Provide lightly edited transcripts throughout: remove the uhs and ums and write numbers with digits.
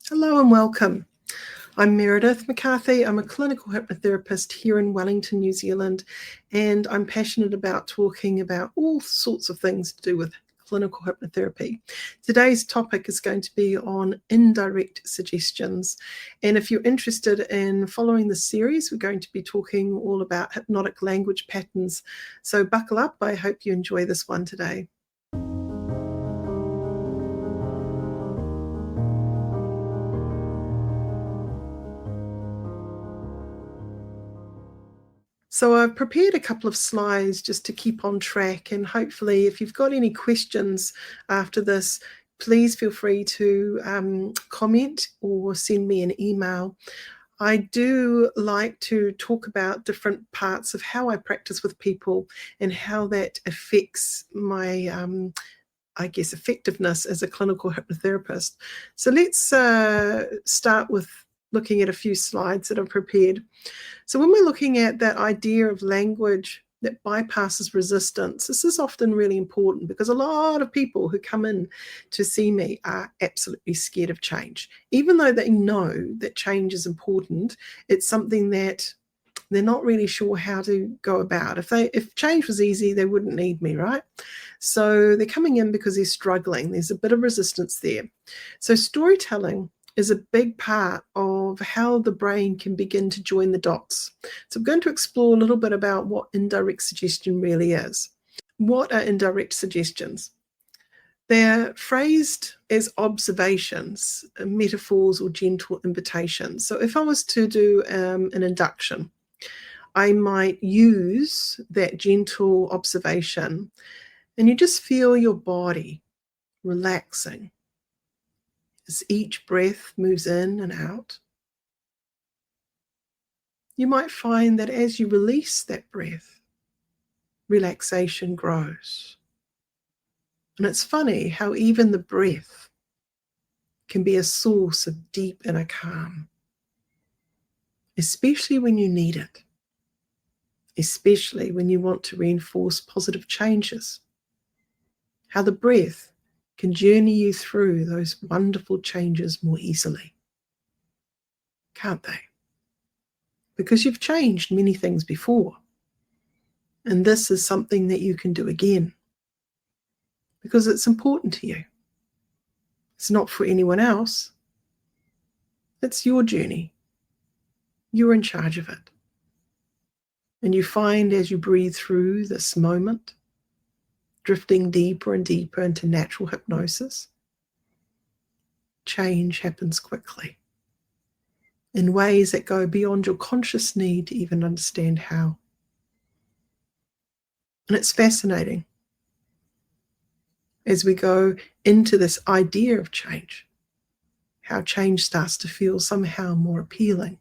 Hello and welcome. I'm Meredith McCarthy. I'm a clinical hypnotherapist here in Wellington, New Zealand, and I'm passionate about talking about all sorts of things to do with clinical hypnotherapy. Today's topic is going to be on indirect suggestions. And if you're interested in following the series, we're going to be talking all about hypnotic language patterns. So buckle up. I hope you enjoy this one today. So I've prepared a couple of slides just to keep on track, and hopefully if you've got any questions after this, please feel free to comment or send me an email. I do like to talk about different parts of how I practice with people and how that affects my effectiveness as a clinical hypnotherapist. So let's start with looking at a few slides that I've prepared. So when we're looking at that idea of language that bypasses resistance, this is often really important because a lot of people who come in to see me are absolutely scared of change. Even though they know that change is important, it's something that they're not really sure how to go about. If change was easy, they wouldn't need me, right? So they're coming in because they're struggling. There's a bit of resistance there. So storytelling is a big part of how the brain can begin to join the dots. So I'm going to explore a little bit about what indirect suggestion really is. What are indirect suggestions? They're phrased as observations, metaphors, or gentle invitations. So if I was to do an induction, I might use that gentle observation, and you just feel your body relaxing as each breath moves in and out. You might find that as you release that breath, relaxation grows. And it's funny how even the breath can be a source of deep inner calm, especially when you need it, especially when you want to reinforce positive changes. How the breath can journey you through those wonderful changes more easily. Can't they? Because you've changed many things before. And this is something that you can do again. Because it's important to you. It's not for anyone else. It's your journey. You're in charge of it. And you find as you breathe through this moment, drifting deeper and deeper into natural hypnosis, change happens quickly in ways that go beyond your conscious need to even understand how. And it's fascinating as we go into this idea of change, how change starts to feel somehow more appealing,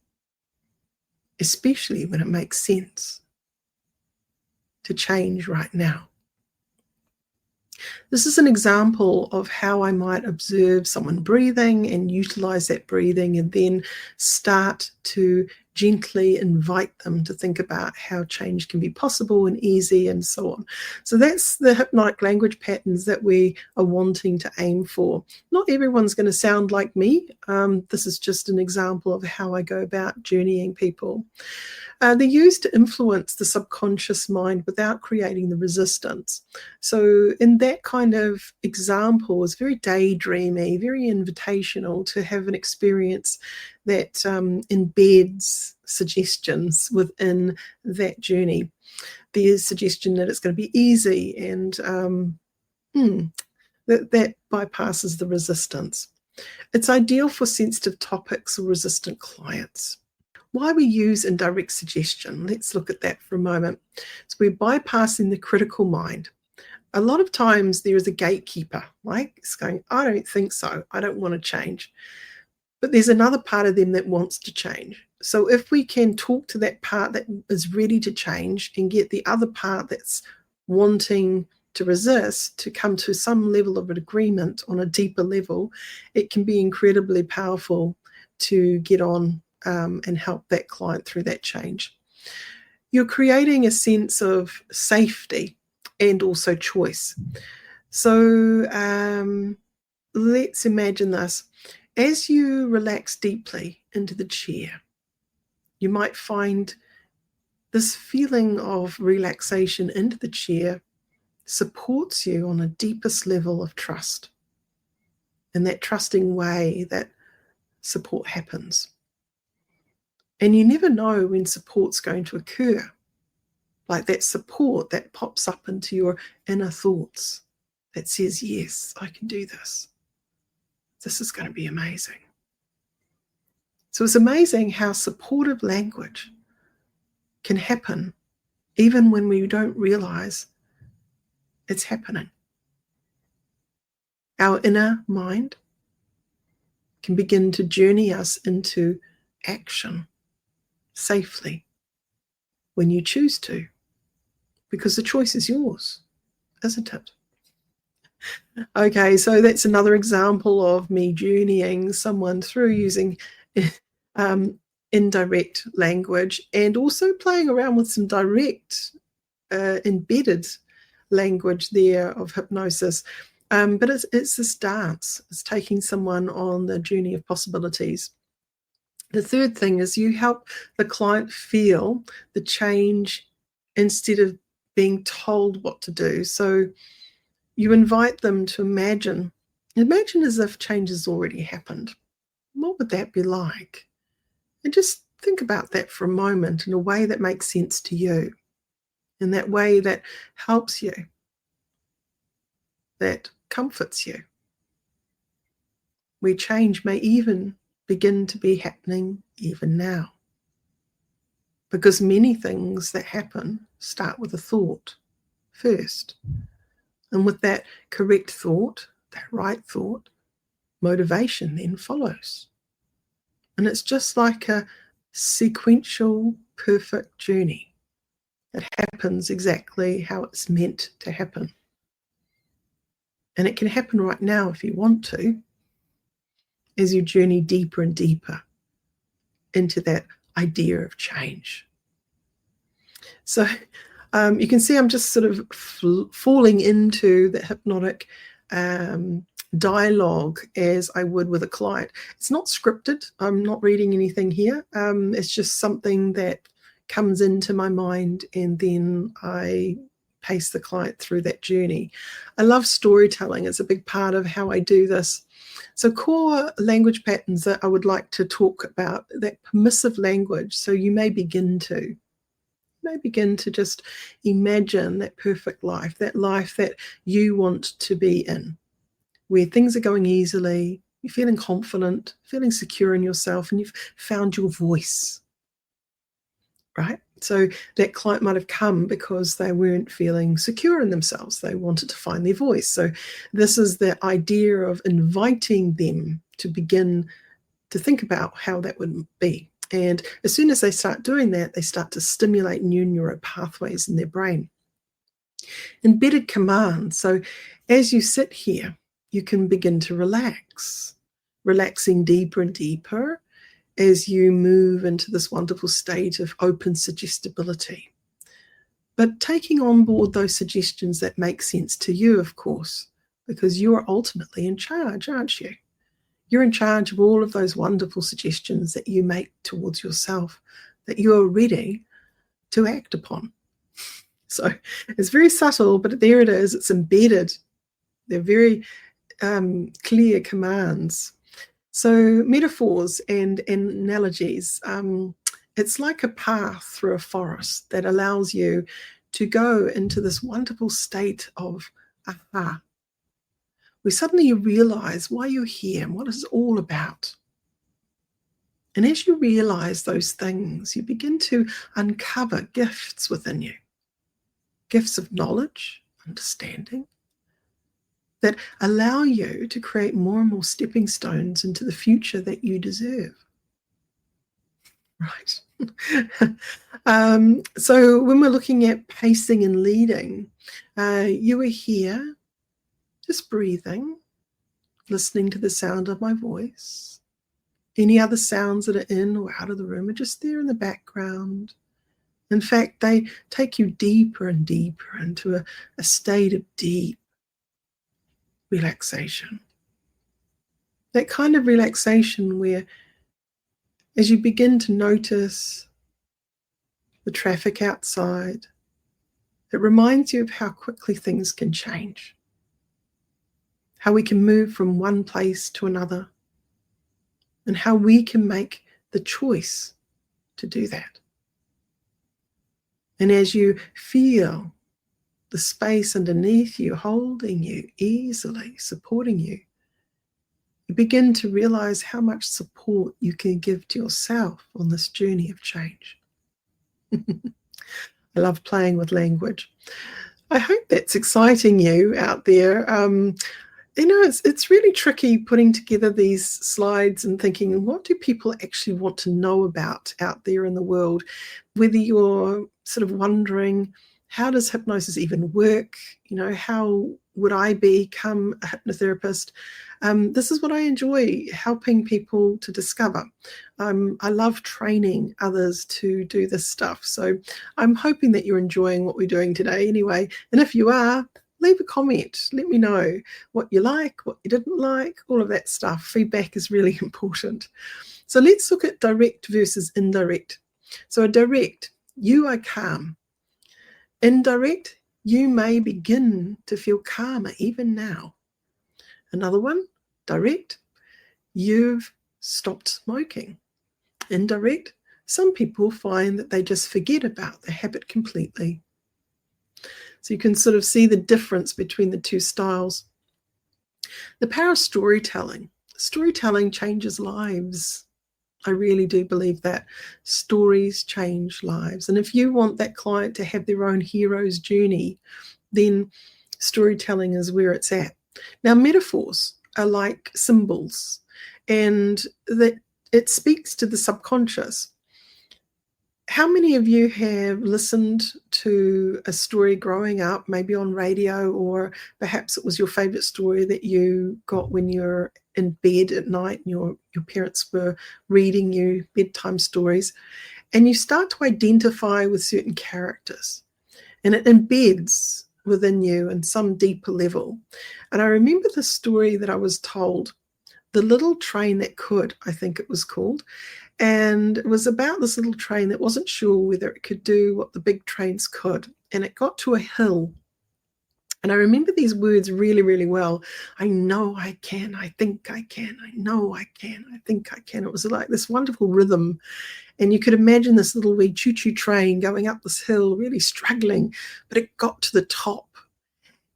especially when it makes sense to change right now. This is an example of how I might observe someone breathing and utilize that breathing and then start to gently invite them to think about how change can be possible and easy and so on. So that's the hypnotic language patterns that we are wanting to aim for. Not everyone's going to sound like me. This is just an example of how I go about journeying people. They're used to influence the subconscious mind without creating the resistance. So in that kind of example, it's very daydreamy, very invitational to have an experience that embeds suggestions within that journey. There's suggestion that it's going to be easy and that bypasses the resistance. It's ideal for sensitive topics or resistant clients. Why we use indirect suggestion, let's look at that for a moment. So we're bypassing the critical mind. A lot of times there is a gatekeeper, right? It's going, I don't think so. I don't want to change. But there's another part of them that wants to change. So if we can talk to that part that is ready to change and get the other part that's wanting to resist to come to some level of an agreement on a deeper level, it can be incredibly powerful to get on and help that client through that change. You're creating a sense of safety and also choice. So let's imagine this. As you relax deeply into the chair, you might find this feeling of relaxation into the chair supports you on a deepest level of trust. In that trusting way, that support happens. And you never know when support's going to occur. Like that support that pops up into your inner thoughts that says, yes, I can do this. This is going to be amazing. So it's amazing how supportive language can happen even when we don't realize it's happening. Our inner mind can begin to journey us into action safely when you choose to, because the choice is yours, isn't it? Okay, so that's another example of me journeying someone through using indirect language, and also playing around with some direct embedded language there of hypnosis. But it's this dance. It's taking someone on the journey of possibilities. The third thing is you help the client feel the change instead of being told what to do. So you invite them to imagine as if change has already happened. What would that be like? And just think about that for a moment in a way that makes sense to you, in that way that helps you, that comforts you, where change may even begin to be happening even now. Because many things that happen start with a thought first. And with that correct thought, that right thought, motivation then follows. And it's just like a sequential, perfect journey that happens exactly how it's meant to happen. And it can happen right now if you want to, as you journey deeper and deeper into that idea of change. So you can see I'm just sort of falling into the hypnotic dialogue as I would with a client. It's not scripted. I'm not reading anything here. It's just something that comes into my mind, and then I pace the client through that journey. I love storytelling. It's a big part of how I do this. So core language patterns that I would like to talk about, that permissive language. So you may begin to just imagine that perfect life, that life that you want to be in, where things are going easily, you're feeling confident, feeling secure in yourself, and you've found your voice, right? So that client might have come because they weren't feeling secure in themselves. They wanted to find their voice. So this is the idea of inviting them to begin to think about how that would be. And as soon as they start doing that, they start to stimulate new neural pathways in their brain. Embedded command. So as you sit here, you can begin to relax, relaxing deeper and deeper as you move into this wonderful state of open suggestibility. But taking on board those suggestions that make sense to you, of course, because you are ultimately in charge, aren't you? You're in charge of all of those wonderful suggestions that you make towards yourself, that you are ready to act upon. So it's very subtle, but there it is. It's embedded. They're very clear commands. So metaphors and analogies, it's like a path through a forest that allows you to go into this wonderful state of aha, where suddenly you realize why you're here and what it's all about. And as you realize those things, you begin to uncover gifts within you, gifts of knowledge, understanding, that allow you to create more and more stepping stones into the future that you deserve. Right. So when we're looking at pacing and leading, you are here just breathing, listening to the sound of my voice. Any other sounds that are in or out of the room are just there in the background. In fact, they take you deeper and deeper into a state of deep relaxation. That kind of relaxation where, as you begin to notice the traffic outside, it reminds you of how quickly things can change, how we can move from one place to another, and how we can make the choice to do that. And as you feel the space underneath you holding you easily, supporting you, you begin to realize how much support you can give to yourself on this journey of change. I love playing with language. I hope that's exciting you out there. It's really tricky putting together these slides and thinking, what do people actually want to know about out there in the world? Whether you're sort of wondering, how does hypnosis even work? How would I become a hypnotherapist? This is what I enjoy helping people to discover. I love training others to do this stuff. So I'm hoping that you're enjoying what we're doing today anyway. And if you are, leave a comment. Let me know what you like, what you didn't like, all of that stuff. Feedback is really important. So let's look at direct versus indirect. So a direct, you are calm. Indirect, you may begin to feel calmer even now. Another one, direct, you've stopped smoking. Indirect, some people find that they just forget about the habit completely. So you can sort of see the difference between the two styles. The power of storytelling. Storytelling changes lives. I really do believe that. Stories change lives. And if you want that client to have their own hero's journey, then storytelling is where it's at. Now, metaphors are like symbols, and that it speaks to the subconscious. How many of you have listened to a story growing up, maybe on radio, or perhaps it was your favorite story that you got when you're in bed at night and your parents were reading you bedtime stories, and you start to identify with certain characters, and it embeds within you in some deeper level. And I remember the story that I was told, The Little Train That Could, I think it was called. And it was about this little train that wasn't sure whether it could do what the big trains could. And it got to a hill. And I remember these words really, really well. I know I can. I think I can. I know I can. I think I can. It was like this wonderful rhythm. And you could imagine this little wee choo-choo train going up this hill, really struggling. But it got to the top.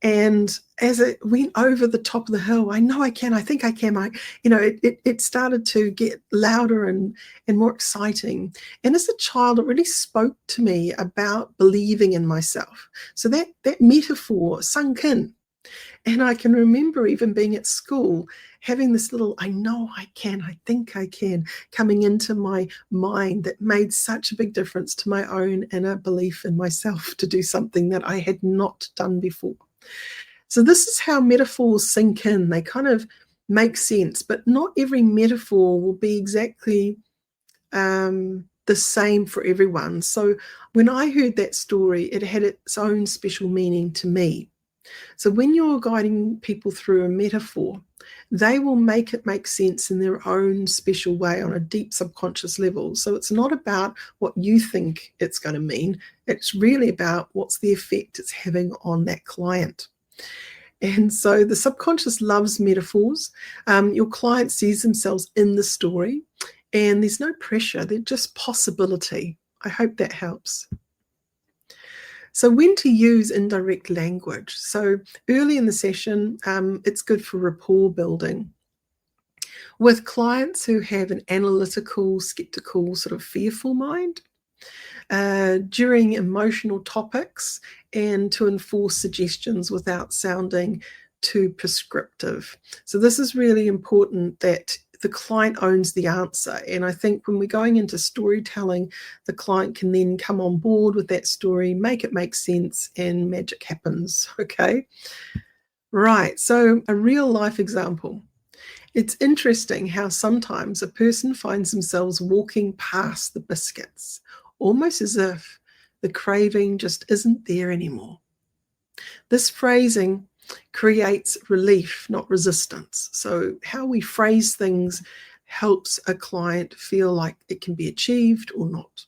And as it went over the top of the hill, I know I can, I think I can, it started to get louder and more exciting. And as a child, it really spoke to me about believing in myself. So that metaphor sunk in. And I can remember even being at school, having this little, I know I can, I think I can, coming into my mind that made such a big difference to my own inner belief in myself to do something that I had not done before. So this is how metaphors sink in. They kind of make sense, but not every metaphor will be exactly the same for everyone. So when I heard that story, it had its own special meaning to me. So when you're guiding people through a metaphor, they will make it make sense in their own special way on a deep subconscious level. So it's not about what you think it's going to mean. It's really about what's the effect it's having on that client. And so the subconscious loves metaphors. Your client sees themselves in the story, and there's no pressure. They're just possibility. I hope that helps. So when to use indirect language. So early in the session, it's good for rapport building. With clients who have an analytical, skeptical, sort of fearful mind, during emotional topics, and to enforce suggestions without sounding too prescriptive. So this is really important, that the client owns the answer. And I think when we're going into storytelling, the client can then come on board with that story, make it make sense, and magic happens. Okay. Right. So a real life example. It's interesting how sometimes a person finds themselves walking past the biscuits, almost as if the craving just isn't there anymore. This phrasing creates relief, not resistance. So how we phrase things helps a client feel like it can be achieved or not.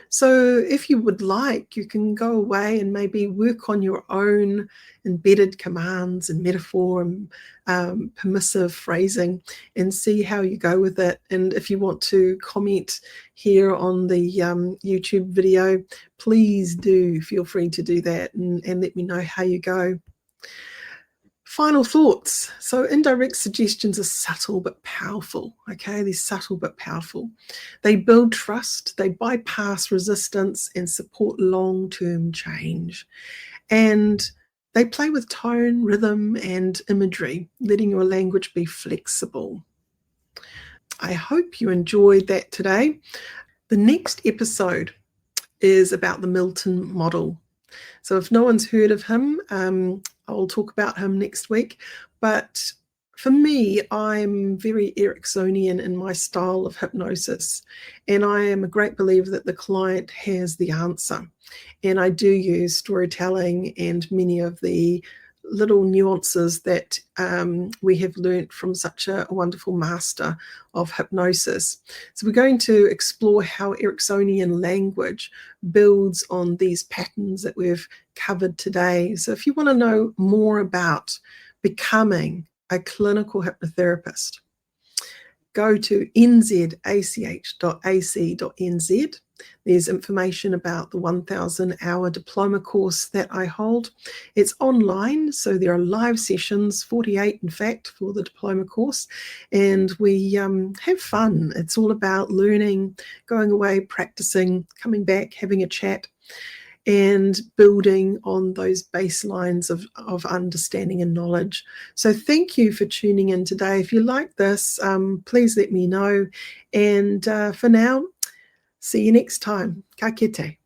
So if you would like, you can go away and maybe work on your own embedded commands and metaphor and permissive phrasing and see how you go with it. And if you want to comment here on the YouTube video, please do feel free to do that and let me know how you go. Final thoughts. So indirect suggestions are subtle but powerful, okay? They're subtle but powerful. They build trust, they bypass resistance and support long-term change. And they play with tone, rhythm, and imagery, letting your language be flexible. I hope you enjoyed that today. The next episode is about the Milton model. So if no one's heard of him, I'll talk about him next week. But for me, I'm very Ericksonian in my style of hypnosis. And I am a great believer that the client has the answer. And I do use storytelling and many of the little nuances that we have learnt from such a wonderful master of hypnosis. So we're going to explore how Ericksonian language builds on these patterns that we've covered today. So if you want to know more about becoming a clinical hypnotherapist, go to nzach.ac.nz. There's information about the 1,000-hour diploma course that I hold. It's online, so there are live sessions, 48 in fact, for the diploma course, and we have fun. It's all about learning, going away, practicing, coming back, having a chat, and building on those baselines of understanding and knowledge. So thank you for tuning in today. If you like this, please let me know. And for now, see you next time. Ka kite.